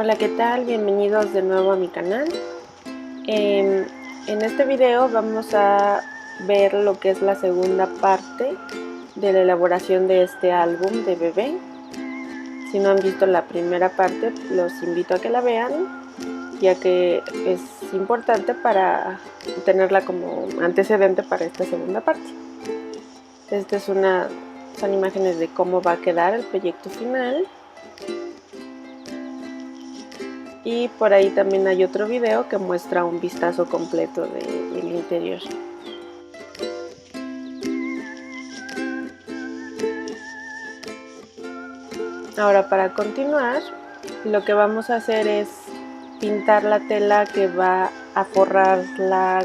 Hola, ¿qué tal? Bienvenidos de nuevo a mi canal. En este video vamos a ver lo que es la segunda parte de la elaboración de este álbum de bebé. Si no han visto la primera parte, los invito a que la vean, ya que es importante para tenerla como antecedente para esta segunda parte. Son imágenes de cómo va a quedar el proyecto final. Y por ahí también hay otro video que muestra un vistazo completo del interior. Ahora, para continuar, lo que vamos a hacer es pintar la tela que va a forrar la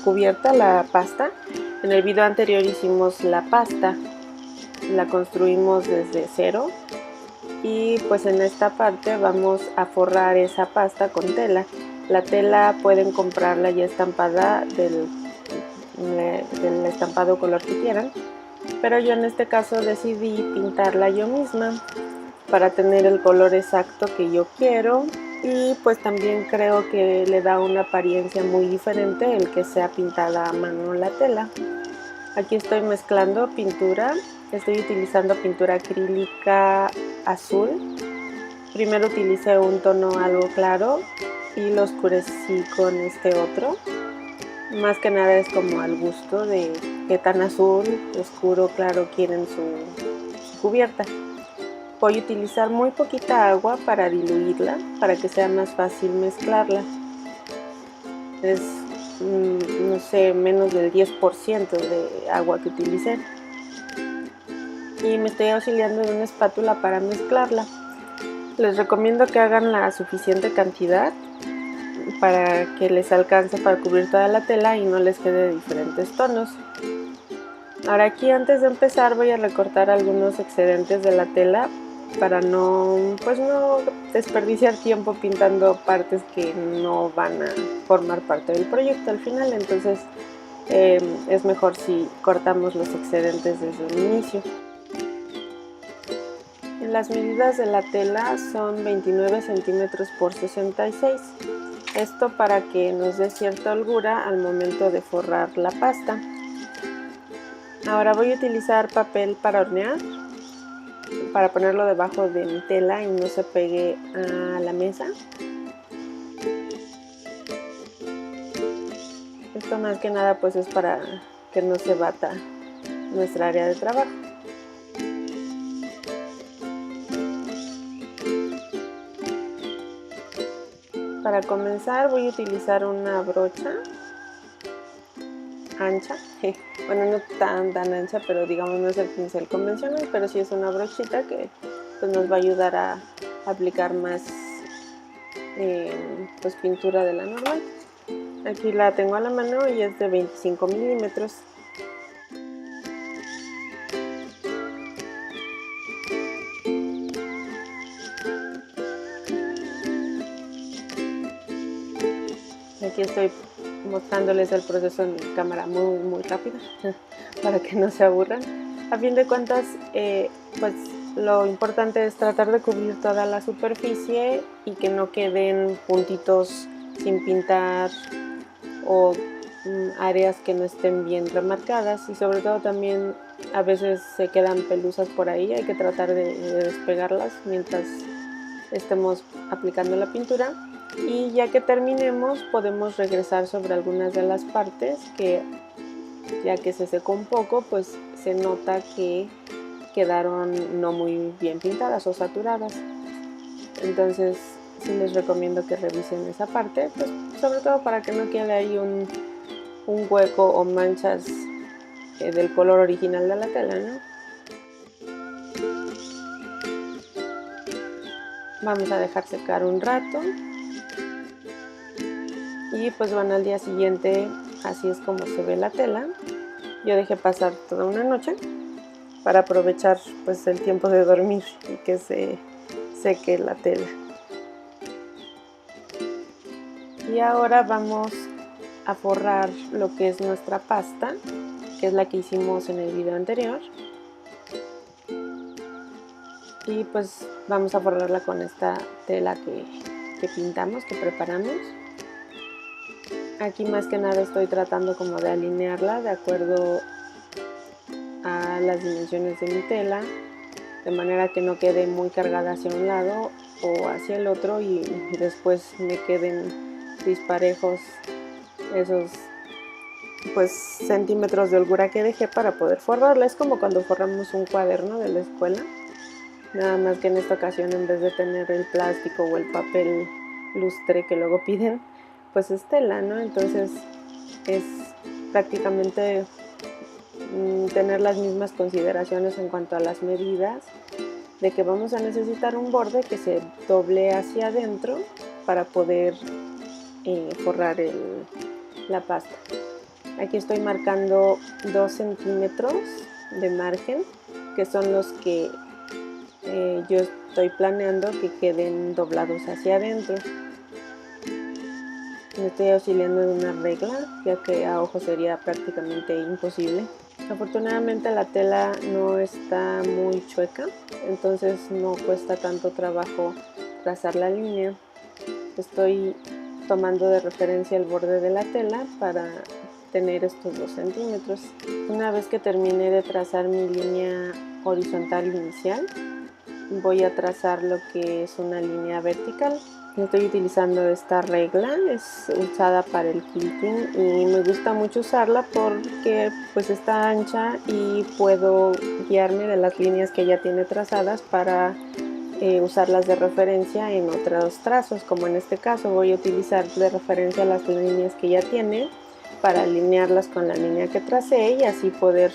cubierta, la pasta. En el video anterior hicimos la pasta, la construimos desde cero. Y pues en esta parte vamos a forrar esa pasta con tela. La tela pueden comprarla ya estampada del estampado color que quieran, pero yo en este caso decidí pintarla yo misma para tener el color exacto que yo quiero, y pues también creo que le da una apariencia muy diferente el que sea pintada a mano la tela. Aquí estoy mezclando pintura, estoy utilizando pintura acrílica azul. Primero utilicé un tono algo claro y lo oscurecí con este otro. Más que nada es como al gusto de qué tan azul, oscuro, claro quieren su cubierta. Voy a utilizar muy poquita agua para diluirla, para que sea más fácil mezclarla. Es, no sé, menos del 10% de agua que utilicé. Y me estoy auxiliando de una espátula para mezclarla. Les recomiendo que hagan la suficiente cantidad para que les alcance para cubrir toda la tela y no les quede de diferentes tonos. Ahora aquí, antes de empezar, voy a recortar algunos excedentes de la tela para no desperdiciar tiempo pintando partes que no van a formar parte del proyecto al final. Entonces es mejor si cortamos los excedentes desde el inicio. Las medidas de la tela son 29 centímetros por 66. Esto para que nos dé cierta holgura al momento de forrar la pasta. Ahora voy a utilizar papel para hornear, para ponerlo debajo de mi tela y no se pegue a la mesa. Esto más que nada pues es para que no se bata nuestra área de trabajo. Para comenzar voy a utilizar una brocha ancha, bueno, no tan ancha, pero digamos no es el pincel convencional, pero sí es una brochita que pues nos va a ayudar a aplicar más pues pintura de la normal. Aquí la tengo a la mano y es de 25 milímetros. Aquí estoy mostrándoles el proceso en cámara muy rápida para que no se aburran. A fin de cuentas, pues lo importante es tratar de cubrir toda la superficie y que no queden puntitos sin pintar o áreas que no estén bien remarcadas, y sobre todo también a veces se quedan pelusas por ahí, hay que tratar de despegarlas mientras estemos aplicando la pintura. Y ya que terminemos podemos regresar sobre algunas de las partes que, ya que se secó un poco, pues se nota que quedaron no muy bien pintadas o saturadas. Entonces sí les recomiendo que revisen esa parte, pues sobre todo para que no quede ahí un hueco o manchas del color original de la tela, ¿no? Vamos a dejar secar un rato y pues bueno, al día siguiente así es como se ve la tela. Yo dejé pasar toda una noche para aprovechar pues el tiempo de dormir y que se seque la tela. Y ahora vamos a forrar lo que es nuestra pasta, que es la que hicimos en el video anterior. Y pues vamos a forrarla con esta tela que pintamos, que preparamos. Aquí más que nada estoy tratando como de alinearla de acuerdo a las dimensiones de mi tela, de manera que no quede muy cargada hacia un lado o hacia el otro y después me queden disparejos esos pues centímetros de holgura que dejé para poder forrarla. Es como cuando forramos un cuaderno de la escuela, nada más que en esta ocasión en vez de tener el plástico o el papel lustre que luego piden, pues es tela, ¿no? Entonces es prácticamente tener las mismas consideraciones en cuanto a las medidas, de que vamos a necesitar un borde que se doble hacia adentro para poder forrar la pasta. Aquí estoy marcando 2 centímetros de margen, que son los que yo estoy planeando que queden doblados hacia adentro. Me estoy auxiliando de una regla, ya que a ojo sería prácticamente imposible. Afortunadamente la tela no está muy chueca, entonces no cuesta tanto trabajo trazar la línea. Estoy tomando de referencia el borde de la tela para tener estos 2 centímetros. Una vez que terminé de trazar mi línea horizontal inicial, voy a trazar lo que es una línea vertical. Estoy utilizando esta regla, es usada para el quilting y me gusta mucho usarla porque pues está ancha y puedo guiarme de las líneas que ya tiene trazadas para usarlas de referencia en otros trazos, como en este caso voy a utilizar de referencia las líneas que ya tiene para alinearlas con la línea que tracé y así poder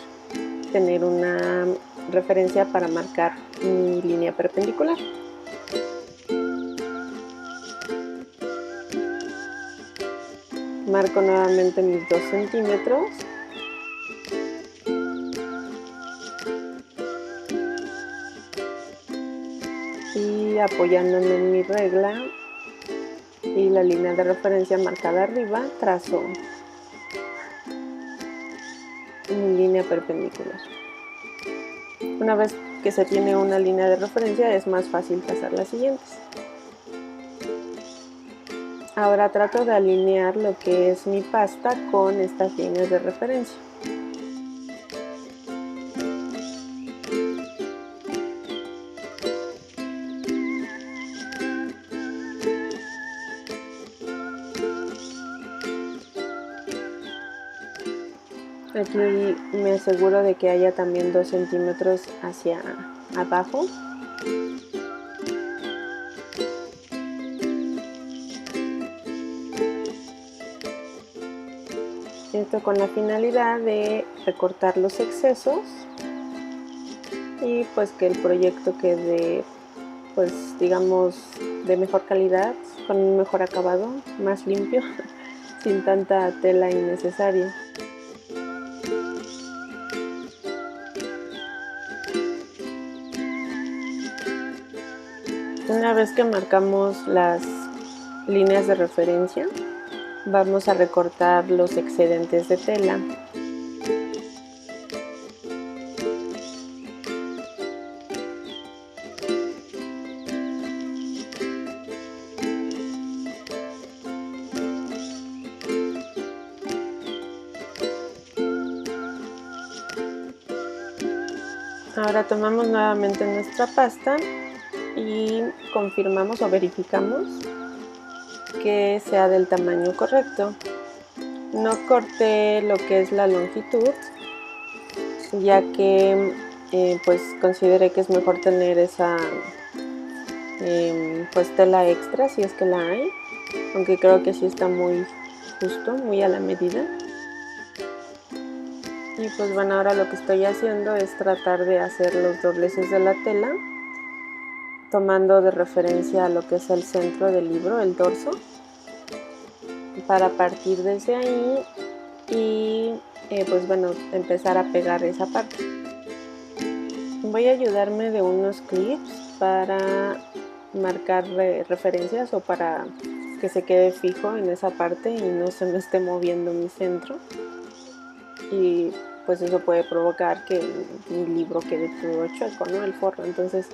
tener una referencia para marcar mi línea perpendicular. Marco nuevamente mis 2 centímetros y apoyándome en mi regla y la línea de referencia marcada arriba, trazo mi línea perpendicular. Una vez que se tiene una línea de referencia es más fácil trazar las siguientes. Ahora trato de alinear lo que es mi pasta con estas líneas de referencia. Aquí me aseguro de que haya también 2 centímetros hacia abajo. Esto con la finalidad de recortar los excesos y pues que el proyecto quede pues digamos de mejor calidad, con un mejor acabado, más limpio, sin tanta tela innecesaria. Una vez que marcamos las líneas de referencia, vamos a recortar los excedentes de tela. Ahora tomamos nuevamente nuestra pasta y confirmamos o verificamos que sea del tamaño correcto. No corté lo que es la longitud, ya que pues consideré que es mejor tener esa pues tela extra si es que la hay, aunque creo que sí está muy justo, muy a la medida. Y pues bueno, ahora lo que estoy haciendo es tratar de hacer los dobleces de la tela, tomando de referencia a lo que es el centro del libro, el dorso, para partir desde ahí y pues bueno, empezar a pegar esa parte. Voy a ayudarme de unos clips para marcar referencias o para que se quede fijo en esa parte y no se me esté moviendo mi centro, y pues eso puede provocar que mi libro quede todo chueco, ¿no? El forro. Entonces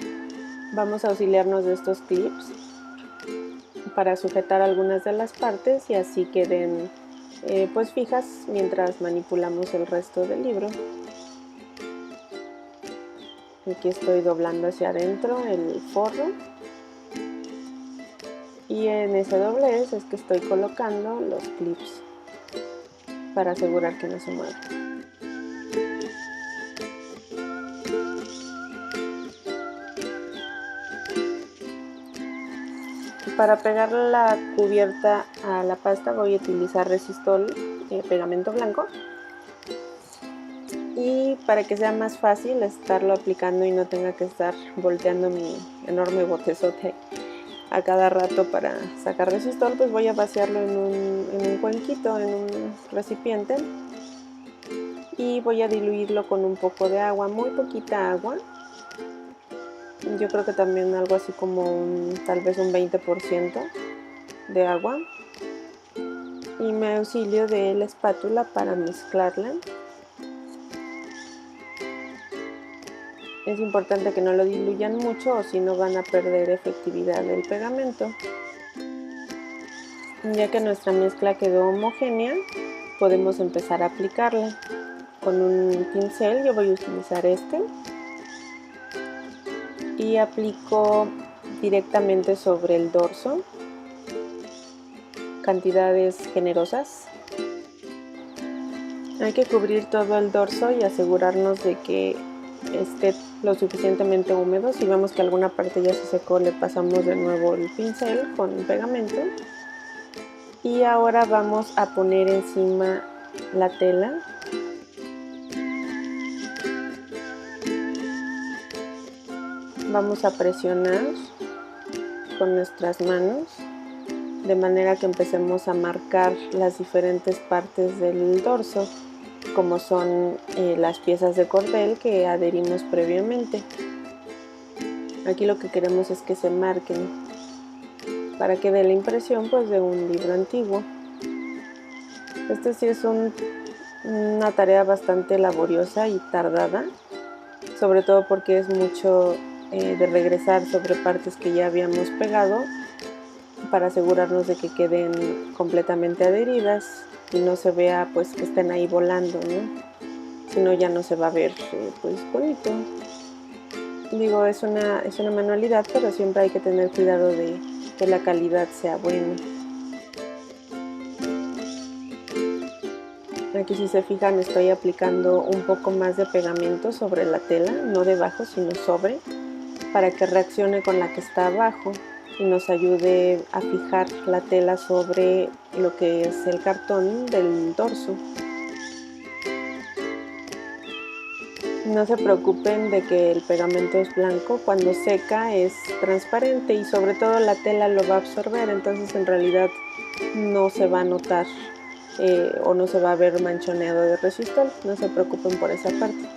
Vamos a auxiliarnos de estos clips para sujetar algunas de las partes y así queden pues fijas mientras manipulamos el resto del libro. Aquí estoy doblando hacia adentro el forro y en ese doblez es que estoy colocando los clips para asegurar que no se muevan. Para pegar la cubierta a la pasta voy a utilizar resistol pegamento blanco, y para que sea más fácil estarlo aplicando y no tenga que estar volteando mi enorme botezote a cada rato para sacar resistol, pues voy a vaciarlo en un cuenquito, en un recipiente, y voy a diluirlo con un poco de agua, muy poquita agua. Yo creo que también algo así como tal vez un 20% de agua, y me auxilio de la espátula para mezclarla. Es importante que no lo diluyan mucho o si no van a perder efectividad del pegamento. Ya que nuestra mezcla quedó homogénea, podemos empezar a aplicarla. Con un pincel, yo voy a utilizar este, y aplico directamente sobre el dorso, cantidades generosas. Hay que cubrir todo el dorso y asegurarnos de que esté lo suficientemente húmedo. Si vemos que alguna parte ya se secó, le pasamos de nuevo el pincel con pegamento. Y ahora vamos a poner encima la tela. Vamos a presionar con nuestras manos de manera que empecemos a marcar las diferentes partes del dorso, como son las piezas de cordel que adherimos previamente. Aquí lo que queremos es que se marquen para que dé la impresión pues de un libro antiguo. Este sí es una tarea bastante laboriosa y tardada, sobre todo porque es mucho de regresar sobre partes que ya habíamos pegado para asegurarnos de que queden completamente adheridas y no se vea pues que estén ahí volando, ¿no? Si no, ya no se va a ver pues bonito. Digo, es una manualidad, pero siempre hay que tener cuidado de que la calidad sea buena. Aquí, si se fijan, estoy aplicando un poco más de pegamento sobre la tela, no debajo sino sobre, para que reaccione con la que está abajo y nos ayude a fijar la tela sobre lo que es el cartón del dorso. No se preocupen de que el pegamento es blanco, cuando seca es transparente y sobre todo la tela lo va a absorber, entonces en realidad no se va a notar o no se va a ver manchoneado de resistol. No se preocupen por esa parte.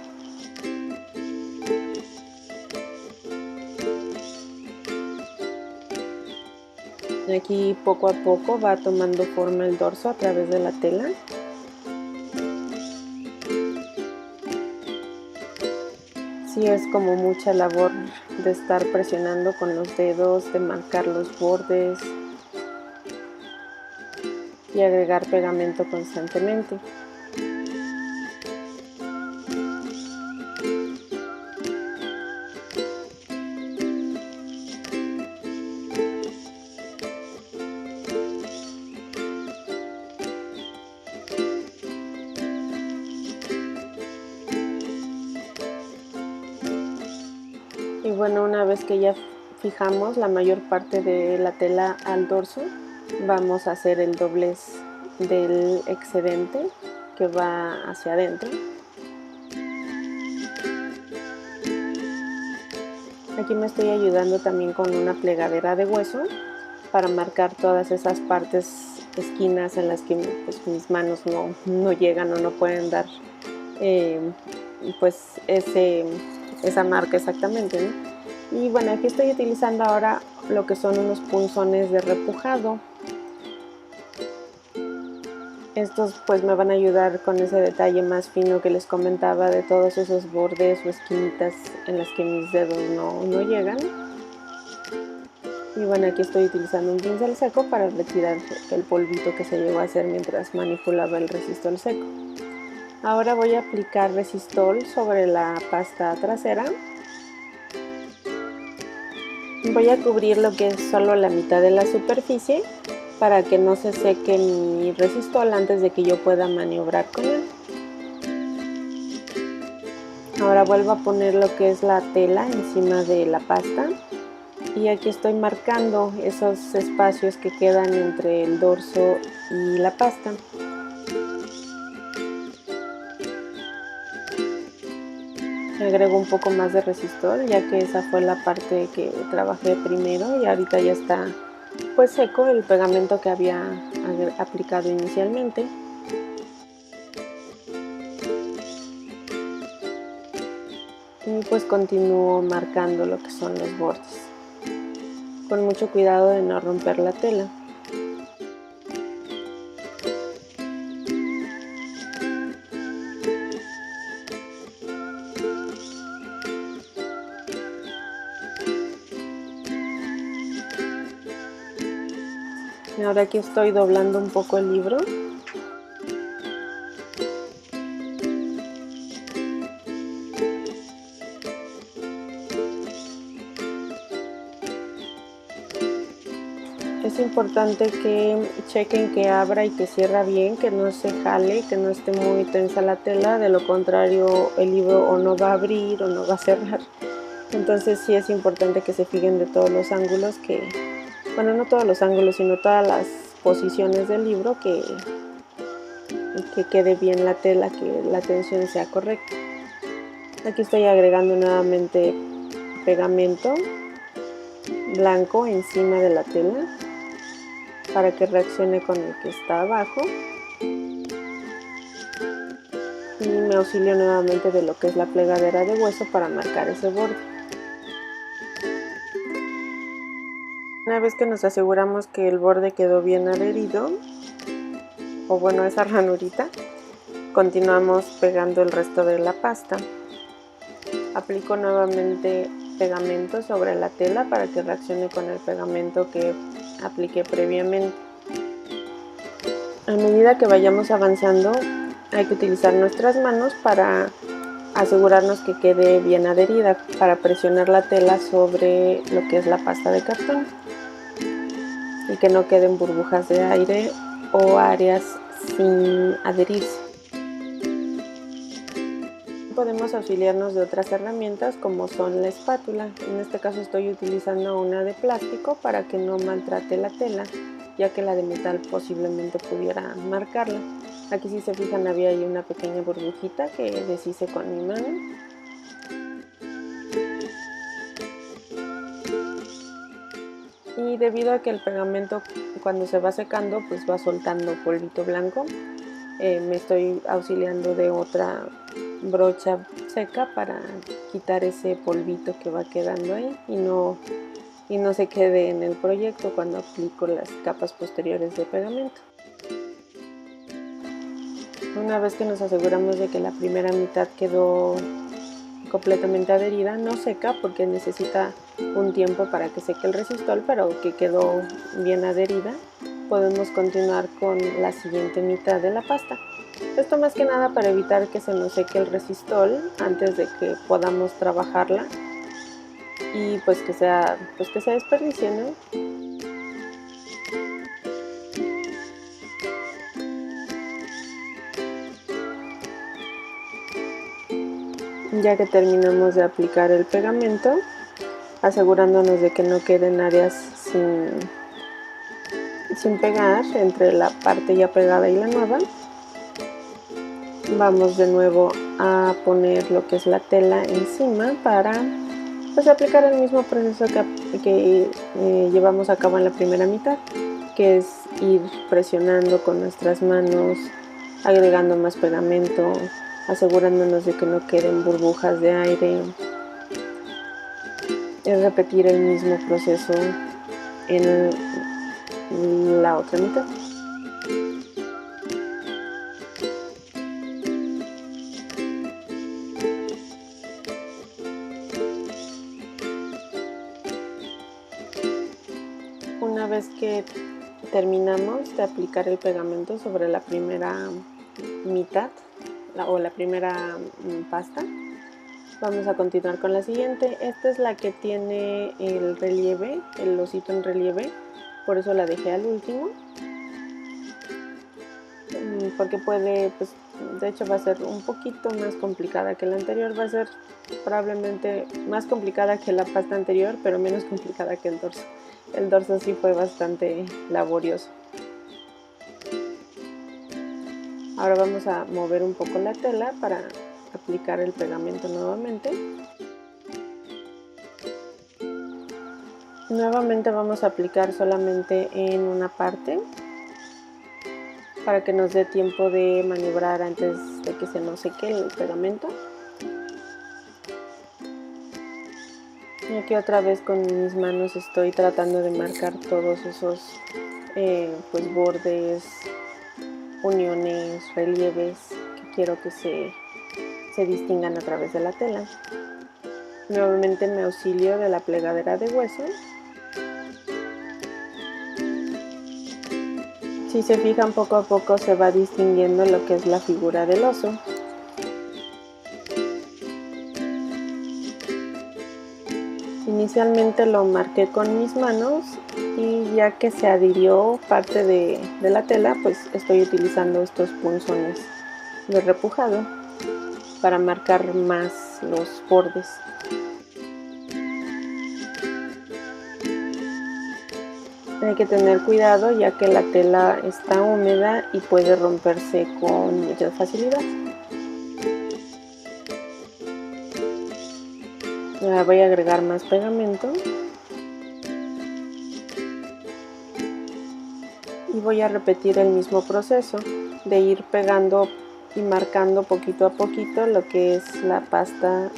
Aquí poco a poco va tomando forma el dorso a través de la tela. Sí, es como mucha labor de estar presionando con los dedos, de marcar los bordes y agregar pegamento constantemente. Y bueno, una vez que ya fijamos la mayor parte de la tela al dorso, vamos a hacer el doblez del excedente que va hacia adentro. Aquí me estoy ayudando también con una plegadera de hueso para marcar todas esas partes, esquinas en las que pues, mis manos no llegan o no pueden dar pues esa marca exactamente, ¿no? Y bueno, aquí estoy utilizando ahora lo que son unos punzones de repujado. Estos pues me van a ayudar con ese detalle más fino que les comentaba de todos esos bordes o esquinitas en las que mis dedos no llegan. Y bueno, aquí estoy utilizando un pincel seco para retirar el polvito que se llegó a hacer mientras manipulaba el resistol seco. Ahora voy a aplicar resistol sobre la pasta trasera. Voy a cubrir lo que es solo la mitad de la superficie para que no se seque mi resistol antes de que yo pueda maniobrar con él. Ahora vuelvo a poner lo que es la tela encima de la pasta. Y aquí estoy marcando esos espacios que quedan entre el dorso y la pasta. Agrego un poco más de resistol, ya que esa fue la parte que trabajé primero y ahorita ya está pues seco el pegamento que había aplicado inicialmente. Y pues continúo marcando lo que son los bordes, con mucho cuidado de no romper la tela. Y ahora aquí estoy doblando un poco el libro. Es importante que chequen que abra y que cierra bien, que no se jale, que no esté muy tensa la tela, de lo contrario el libro o no va a abrir o no va a cerrar. Entonces sí es importante que se fijen de todos los ángulos, bueno, no todos los ángulos, sino todas las posiciones del libro, que quede bien la tela, que la tensión sea correcta. Aquí estoy agregando nuevamente pegamento blanco encima de la tela para que reaccione con el que está abajo, y me auxilio nuevamente de lo que es la plegadera de hueso para marcar ese borde. Una vez que nos aseguramos que el borde quedó bien adherido, o bueno, esa ranurita, continuamos pegando el resto de la pasta. Aplico nuevamente pegamento sobre la tela para que reaccione con el pegamento que apliqué previamente. A medida que vayamos avanzando, hay que utilizar nuestras manos para asegurarnos que quede bien adherida, para presionar la tela sobre lo que es la pasta de cartón y que no queden burbujas de aire o áreas sin adherirse. Podemos auxiliarnos de otras herramientas como son la espátula. En este caso estoy utilizando una de plástico para que no maltrate la tela, ya que la de metal posiblemente pudiera marcarla. Aquí, si se fijan, había ahí una pequeña burbujita que deshice con mi mano. Y debido a que el pegamento cuando se va secando pues va soltando polvito blanco, me estoy auxiliando de otra brocha seca para quitar ese polvito que va quedando ahí y no se quede en el proyecto cuando aplico las capas posteriores de pegamento. Una vez que nos aseguramos de que la primera mitad quedó completamente adherida, no seca porque necesita un tiempo para que seque el resistol, pero que quedó bien adherida, podemos continuar con la siguiente mitad de la pasta. Esto más que nada para evitar que se nos seque el resistol antes de que podamos trabajarla y pues que se desperdicie, ¿no? Ya que terminamos de aplicar el pegamento, asegurándonos de que no queden áreas sin pegar entre la parte ya pegada y la nueva, vamos de nuevo a poner lo que es la tela encima para pues aplicar el mismo proceso que llevamos a cabo en la primera mitad, que es ir presionando con nuestras manos, agregando más pegamento, asegurándonos de que no queden burbujas de aire. Es repetir el mismo proceso en la otra mitad. una vez que terminamos de aplicar el pegamento sobre la primera mitad o la primera pasta, vamos a continuar con la siguiente. Esta es la que tiene el relieve, el osito en relieve, por eso la dejé al último, porque puede, pues de hecho va a ser un poquito más complicada que la anterior, va a ser probablemente más complicada que la pasta anterior, pero menos complicada que el dorso. El dorso sí fue bastante laborioso. Ahora vamos a mover un poco la tela para aplicar el pegamento nuevamente. Nuevamente vamos a aplicar solamente en una parte para que nos dé tiempo de maniobrar antes de que se nos seque el pegamento. Y aquí otra vez con mis manos estoy tratando de marcar todos esos pues bordes, uniones, relieves que quiero que se distingan a través de la tela. Nuevamente me auxilio de la plegadera de hueso. Si se fijan, poco a poco se va distinguiendo lo que es la figura del oso. Inicialmente lo marqué con mis manos y ya que se adhirió parte de la tela, pues estoy utilizando estos punzones de repujado para marcar más los bordes. Hay que tener cuidado ya que la tela está húmeda y puede romperse con mucha facilidad. Ahora voy a agregar más pegamento y voy a repetir el mismo proceso de ir pegando y marcando poquito a poquito lo que es la pasta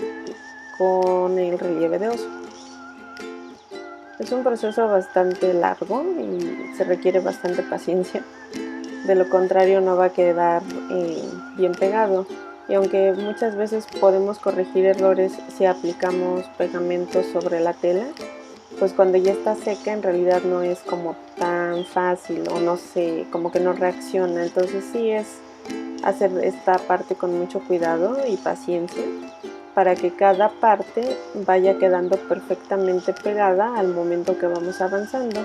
con el relieve de oso. Es un proceso bastante largo y se requiere bastante paciencia, de lo contrario no va a quedar bien pegado. Y aunque muchas veces podemos corregir errores si aplicamos pegamento sobre la tela, pues cuando ya está seca en realidad no es como tan fácil o no sé, como que no reacciona. Entonces sí es hacer esta parte con mucho cuidado y paciencia para que cada parte vaya quedando perfectamente pegada al momento que vamos avanzando.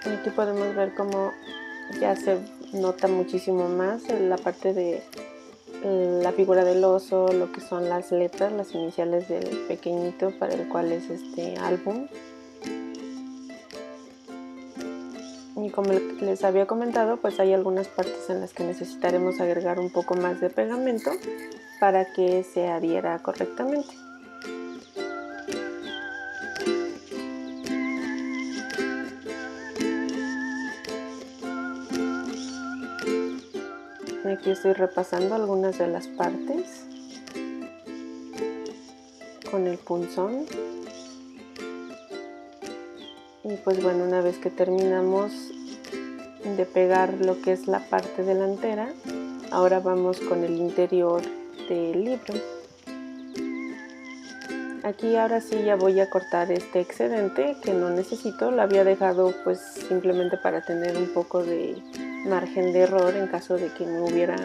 Aquí podemos ver cómo ya se nota muchísimo más la parte de la figura del oso, lo que son las letras, las iniciales del pequeñito para el cual es este álbum. Y como les había comentado, pues hay algunas partes en las que necesitaremos agregar un poco más de pegamento para que se adhiera correctamente. Aquí estoy repasando algunas de las partes con el punzón. Y pues bueno, una vez que terminamos de pegar lo que es la parte delantera, ahora vamos con el interior del libro. Aquí ahora sí ya voy a cortar este excedente que no necesito, lo había dejado pues simplemente para tener un poco de margen de error en caso de que no hubiera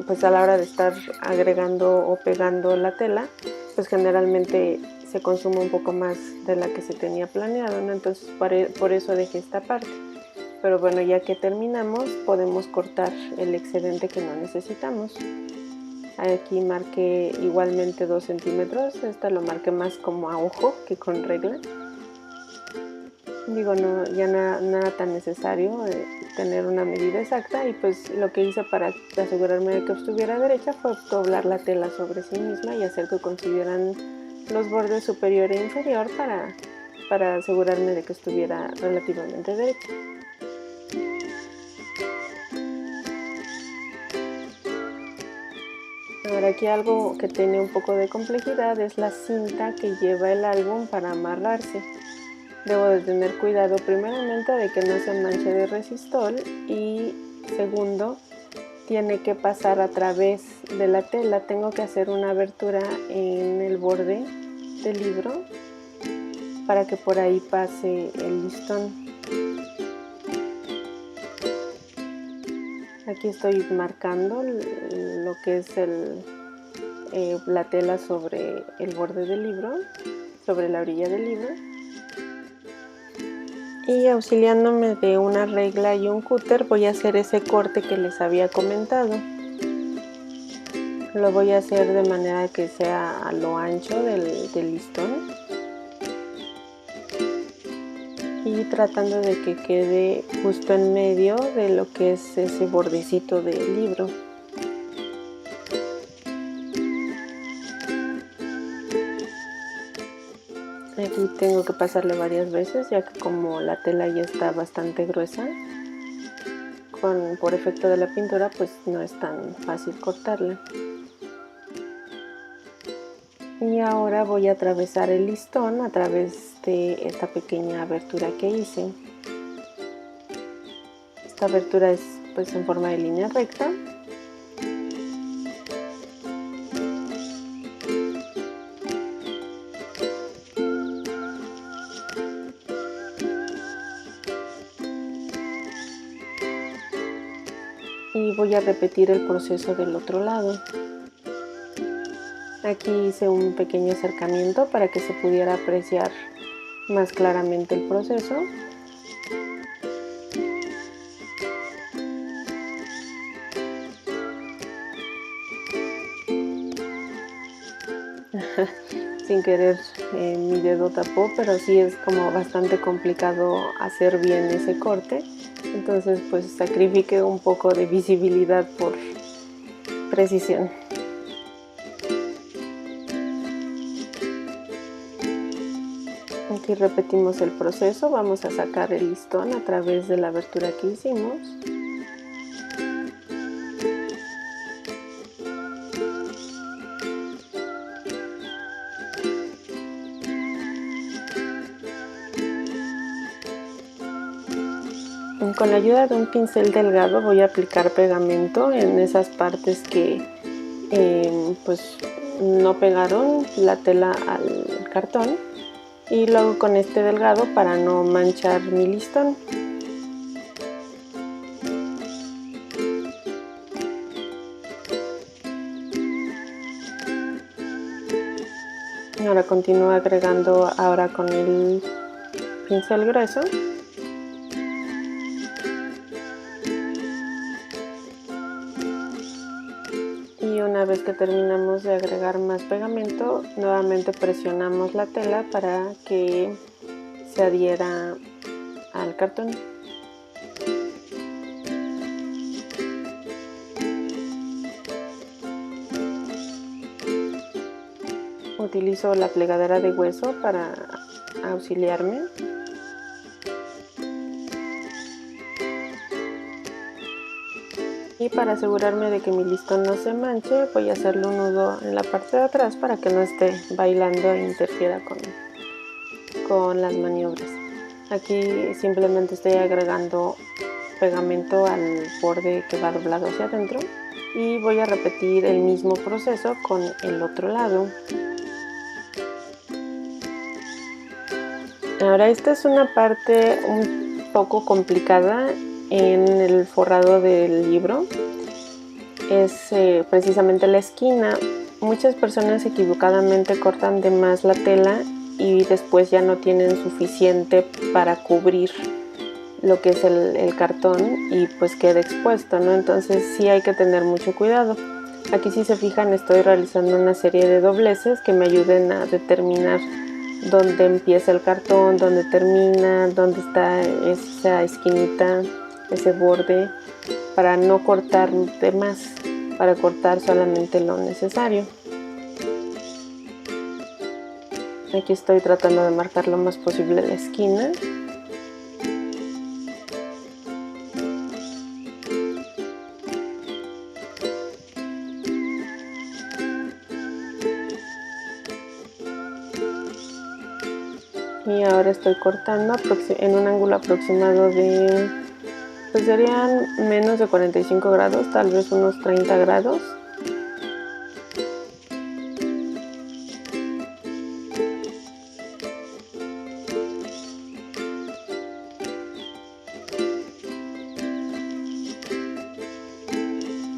pues a la hora de estar agregando o pegando la tela, pues generalmente se consume un poco más de la que se tenía planeado, ¿no? Entonces por eso dejé esta parte. Pero bueno, ya que terminamos podemos cortar el excedente que no necesitamos. Aquí marqué igualmente 2 centímetros, esta lo marqué más como a ojo que con regla. Digo, no, ya nada tan necesario tener una medida exacta, y pues lo que hice para asegurarme de que estuviera derecha fue doblar la tela sobre sí misma y hacer que coincidieran los bordes superior e inferior para asegurarme de que estuviera relativamente derecha. Ahora aquí algo que tiene un poco de complejidad es la cinta que lleva el álbum para amarrarse. Debo de tener cuidado primeramente de que no se manche de resistol y segundo, tiene que pasar a través de la tela. Tengo que hacer una abertura en el borde del libro para que por ahí pase el listón. Aquí estoy marcando lo que es la tela sobre el borde del libro, sobre la orilla del libro. Y auxiliándome de una regla y un cúter voy a hacer ese corte que les había comentado. Lo voy a hacer de manera que sea a lo ancho del listón y tratando de que quede justo en medio de lo que es ese bordecito del libro. Aquí tengo que pasarle varias veces ya que como la tela ya está bastante gruesa, por efecto de la pintura pues no es tan fácil cortarla. Y ahora voy a atravesar el listón a través de esta pequeña abertura que hice. Esta abertura es pues en forma de línea recta. Y voy a repetir el proceso del otro lado. Aquí hice un pequeño acercamiento para que se pudiera apreciar más claramente el proceso. Sin querer mi dedo tapó, pero sí es como bastante complicado hacer bien ese corte. Entonces pues sacrifiqué un poco de visibilidad por precisión. Aquí repetimos el proceso, vamos a sacar el listón a través de la abertura que hicimos. Con la ayuda de un pincel delgado voy a aplicar pegamento en esas partes que pues no pegaron la tela al cartón y luego con este delgado para no manchar mi listón. Ahora continúo agregando ahora con el pincel grueso. Y una vez que terminamos de agregar más pegamento, nuevamente presionamos la tela para que se adhiera al cartón. Utilizo la plegadera de hueso para auxiliarme. Y para asegurarme de que mi listón no se manche, voy a hacerle un nudo en la parte de atrás para que no esté bailando e interfiera con las maniobras. Aquí simplemente estoy agregando pegamento al borde que va doblado hacia adentro y voy a repetir el mismo proceso con el otro lado. Ahora esta es una parte un poco complicada en el forrado del libro. Es precisamente la esquina. Muchas personas equivocadamente cortan de más la tela y después ya no tienen suficiente para cubrir lo que es el cartón y pues queda expuesto, ¿no? Entonces sí hay que tener mucho cuidado. Aquí si se fijan estoy realizando una serie de dobleces que me ayuden a determinar dónde empieza el cartón, dónde termina, dónde está esa esquinita, ese borde, para no cortar de más, para cortar solamente lo necesario. Aquí estoy tratando de marcar lo más posible la esquina. y ahora estoy cortando en un ángulo aproximado de, pues serían menos de 45 grados, tal vez unos 30 grados.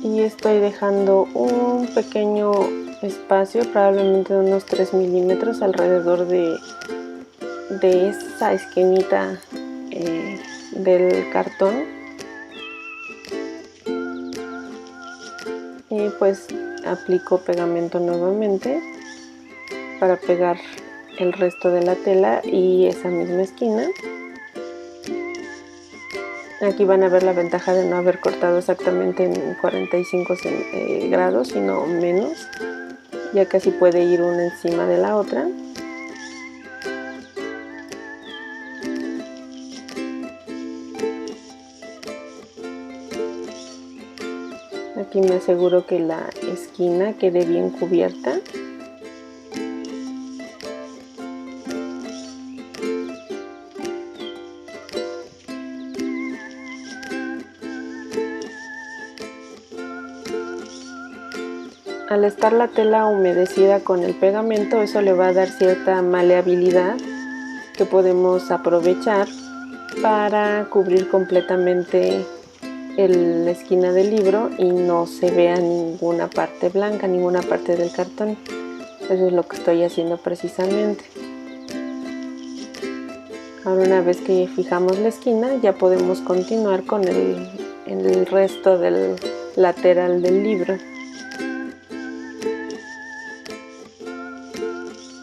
Y estoy dejando un pequeño espacio, probablemente de unos 3 milímetros alrededor de esa esquinita del cartón, y pues aplico pegamento nuevamente para pegar el resto de la tela y esa misma esquina. Aquí van a ver la ventaja de no haber cortado exactamente en 45 grados, sino menos, ya casi puede ir una encima de la otra. Aquí me aseguro que la esquina quede bien cubierta. Al estar la tela humedecida con el pegamento, eso le va a dar cierta maleabilidad que podemos aprovechar para cubrir completamente la esquina del libro y no se vea ninguna parte blanca, ninguna parte del cartón. Eso es lo que estoy haciendo precisamente. Ahora, una vez que fijamos la esquina, ya podemos continuar con el resto del lateral del libro.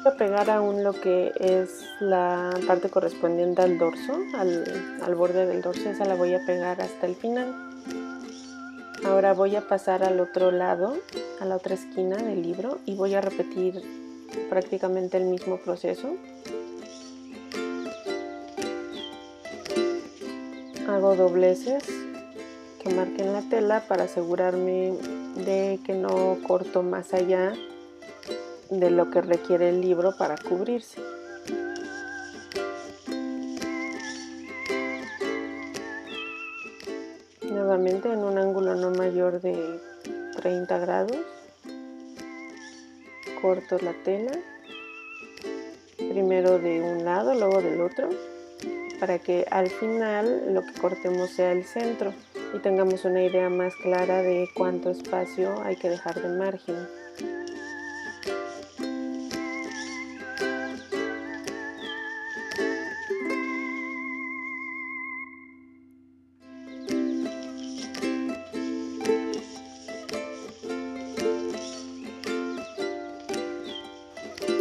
Voy a pegar aún lo que es la parte correspondiente al dorso, al borde del dorso. Esa la voy a pegar hasta el final. Ahora voy a pasar al otro lado, a la otra esquina del libro, y voy a repetir prácticamente el mismo proceso. Hago dobleces que marquen la tela para asegurarme de que no corto más allá de lo que requiere el libro para cubrirse. Nuevamente en un ángulo no mayor de 30 grados, corto la tela, primero de un lado, luego del otro, para que al final lo que cortemos sea el centro y tengamos una idea más clara de cuánto espacio hay que dejar de margen.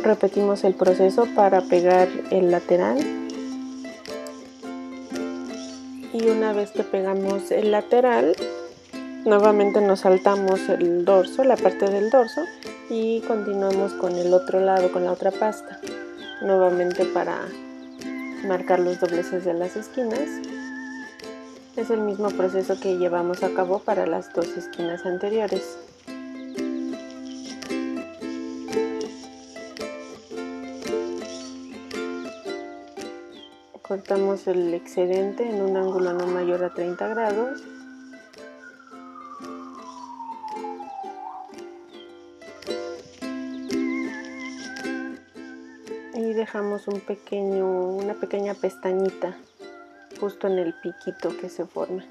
Repetimos el proceso para pegar el lateral, y una vez que pegamos el lateral, nuevamente nos saltamos el dorso, la parte del dorso, y continuamos con el otro lado, con la otra pasta, nuevamente para marcar los dobleces de las esquinas. Es el mismo proceso que llevamos a cabo para las dos esquinas anteriores. Cortamos el excedente en un ángulo no mayor a 30 grados. Y dejamos una pequeña pestañita justo en el piquito que se forma.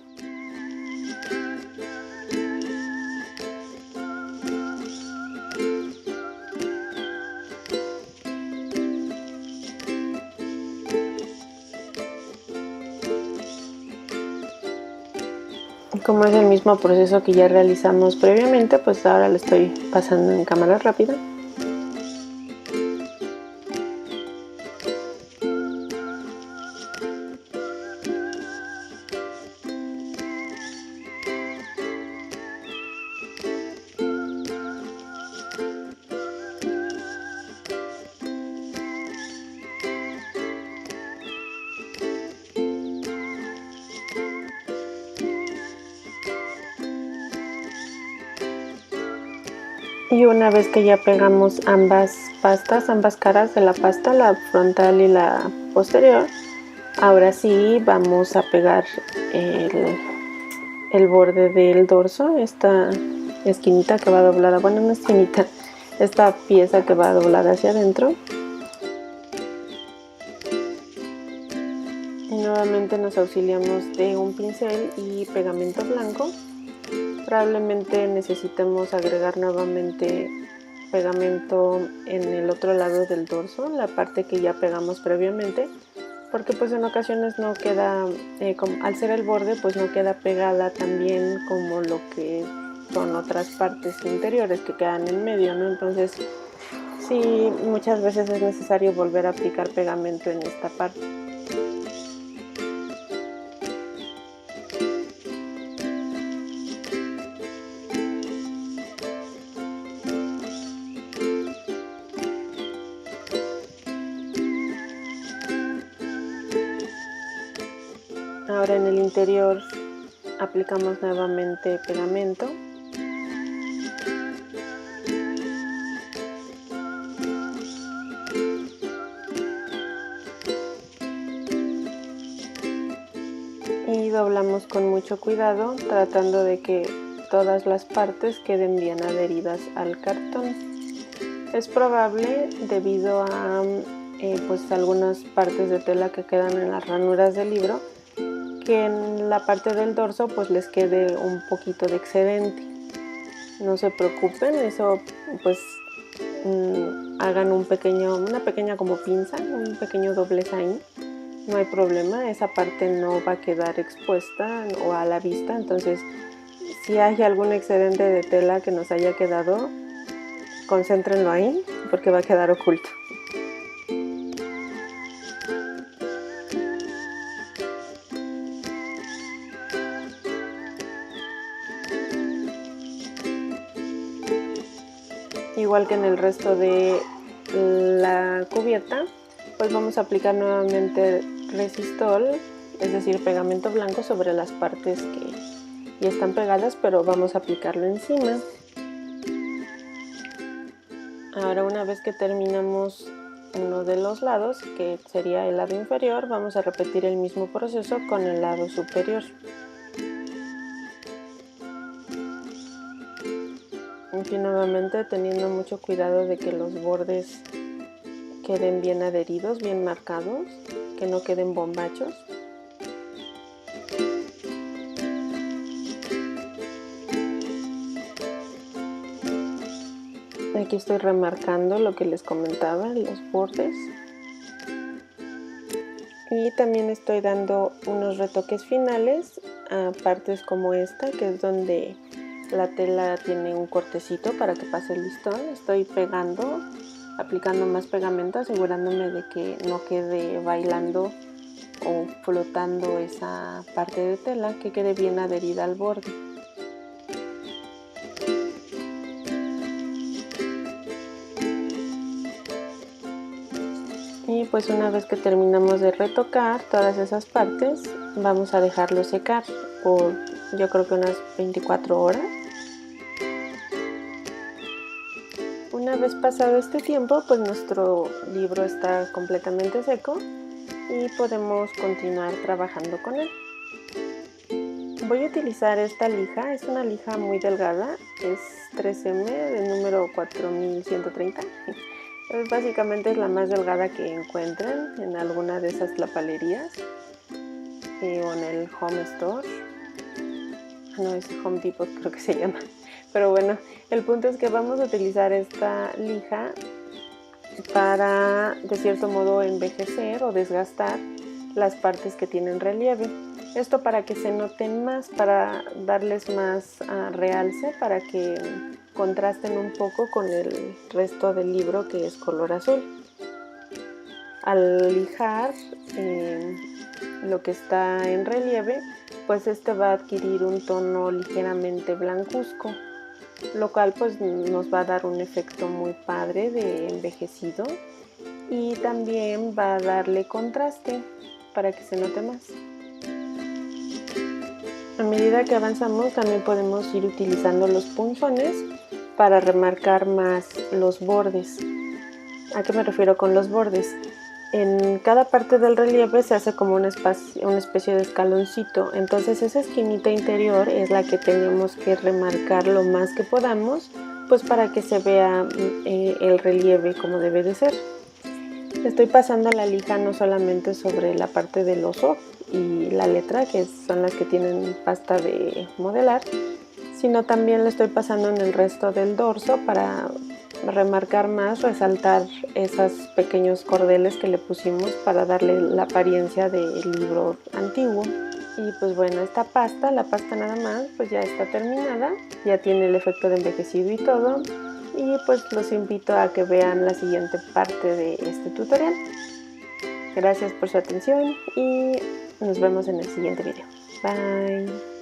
Como es el mismo proceso que ya realizamos previamente, pues ahora lo estoy pasando en cámara rápida. Y una vez que ya pegamos ambas pastas, ambas caras de la pasta, la frontal y la posterior, ahora sí vamos a pegar el borde del dorso, esta esquinita que va doblada, bueno, no esquinita, esta pieza que va doblada hacia adentro. Y nuevamente nos auxiliamos de un pincel y pegamento blanco. Probablemente necesitemos agregar nuevamente pegamento en el otro lado del dorso, la parte que ya pegamos previamente, porque pues en ocasiones no queda, al ser el borde, pues no queda pegada tan bien como lo que son otras partes interiores que quedan en medio, ¿no? Entonces sí, muchas veces es necesario volver a aplicar pegamento en esta parte. Ahora en el interior aplicamos nuevamente pegamento. Y doblamos con mucho cuidado, tratando de que todas las partes queden bien adheridas al cartón. Es probable, debido a pues algunas partes de tela que quedan en las ranuras del libro, que en la parte del dorso pues les quede un poquito de excedente. No se preocupen, eso pues hagan una pequeña como pinza, un pequeño doblez ahí. No hay problema, esa parte no va a quedar expuesta o a la vista, entonces si hay algún excedente de tela que nos haya quedado, concéntrenlo ahí porque va a quedar oculto. Igual que en el resto de la cubierta, pues vamos a aplicar nuevamente resistol, es decir, pegamento blanco sobre las partes que ya están pegadas, pero vamos a aplicarlo encima. Ahora, una vez que terminamos uno de los lados, que sería el lado inferior, vamos a repetir el mismo proceso con el lado superior. Aquí nuevamente teniendo mucho cuidado de que los bordes queden bien adheridos, bien marcados, que no queden bombachos. Aquí estoy remarcando lo que les comentaba, los bordes. Y también estoy dando unos retoques finales a partes como esta, que es donde la tela tiene un cortecito para que pase el listón. Estoy pegando, aplicando más pegamento, asegurándome de que no quede bailando o flotando esa parte de tela, que quede bien adherida al borde. Y pues una vez que terminamos de retocar todas esas partes, vamos a dejarlo secar por yo creo que unas 24 horas. Una vez pasado este tiempo, pues nuestro libro está completamente seco y podemos continuar trabajando con él. Voy a utilizar esta lija, es una lija muy delgada, es 3M de número 4130. Básicamente es la más delgada que encuentren en alguna de esas lapalerías o en el Home Store. No, es Home Depot creo que se llama. Pero bueno, el punto es que vamos a utilizar esta lija para, de cierto modo, envejecer o desgastar las partes que tienen relieve. Esto para que se noten más, para darles más realce, para que contrasten un poco con el resto del libro que es color azul. Al lijar lo que está en relieve, pues este va a adquirir un tono ligeramente blancuzco, lo cual pues nos va a dar un efecto muy padre de envejecido y también va a darle contraste para que se note más. A medida que avanzamos también podemos ir utilizando los punzones para remarcar más los bordes. ¿A qué me refiero con los bordes? En cada parte del relieve se hace como una especie de escaloncito, entonces esa esquinita interior es la que tenemos que remarcar lo más que podamos, pues para que se vea el relieve como debe de ser. Estoy pasando la lija no solamente sobre la parte del oso y la letra, que son las que tienen pasta de modelar, sino también le estoy pasando en el resto del dorso para remarcar más, resaltar esos pequeños cordeles que le pusimos para darle la apariencia del libro antiguo. Y pues bueno, esta pasta, la pasta nada más, pues ya está terminada, ya tiene el efecto de envejecido y todo. Y pues los invito a que vean la siguiente parte de este tutorial. Gracias por su atención y nos vemos en el siguiente video. Bye.